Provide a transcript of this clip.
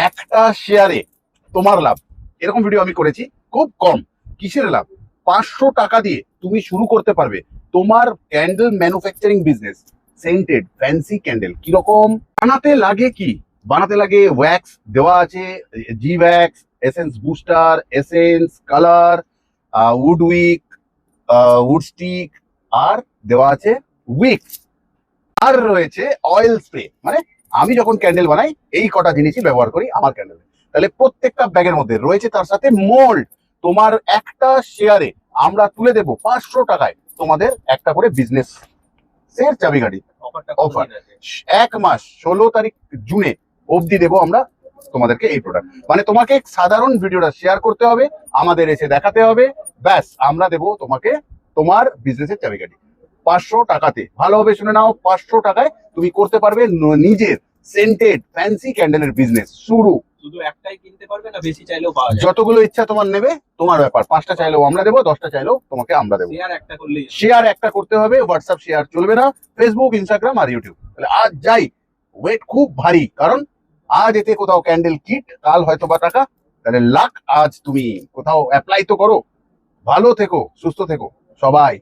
একটা শেয়ারে তোমার লাভ, এরকম ভিডিও আমি করেছি। খুব কম, কিসের লাভ? 500 টাকা দিয়ে তুমি শুরু করতে পারবে তোমার candle manufacturing business. Scented fancy candle কিরকম বানাতে লাগে? কি বানাতে লাগে? ওয়্যাক্স দেওয়া আছে, জি wax, essence booster, essence colour, wood wick, wood stick, আর দেওয়া আছে উইক্স, আর রয়েছে অয়েল স্প্রে। মানে আমি যখন ক্যান্ডেল বানাই এই কটা জিনিসই ব্যবহার করি আমার ক্যান্ডেলে। তাহলে প্রত্যেকটা ব্যাগের মধ্যে রয়েছে তার সাথে মোল্ড। তোমার একটা শেয়ারে আমরা তুলে দেবো 500 টাকায় তোমাদের একটা করে বিজনেস এর চাবিকাঠি। অফার 1 মাস 16 তারিখ জুনে অবধি দেবো আমরা তোমাদেরকে এই প্রোডাক্ট। মানে তোমাকে সাধারণ ভিডিওটা শেয়ার করতে হবে, আমাদের এসে দেখাতে হবে, ব্যাস আমরা দেবো তোমাকে তোমার বিজনেসের চাবিকাঠি 500 টাকাতে। ভালোভাবে শুনে নাও, 500 টাকায় তুমি করতে পারবে নিজের সেন্টেড ফ্যান্সি ক্যান্ডেলের বিজনেস শুরু। শুধু একটাই কিনতে পারবে না, বেশি চাইলেও পাওয়া যায়। যতগুলো ইচ্ছা তোমার নেবে, তোমার ব্যাপার। 5টা চাইলেও আমরা দেবো, 10টা চাইলেও তোমাকে আমরা দেবো। শেয়ার একটা করলেই শেয়ার একটা করতে হবে, হোয়াটসঅ্যাপ শেয়ার চলবে না, ফেসবুক, ইনস্টাগ্রাম আর ইউটিউব। তাহলে আজ যাই, ওয়েট খুব ভারী, কারণ আজ এতে কোথাও ক্যান্ডেল কিট, কাল হয়তো বা টাকা। তাহলে লাক আজ তুমি কোথাও অ্যাপ্লাই তো করো। ভালো থেকো, সুস্থ থেকো সবাই।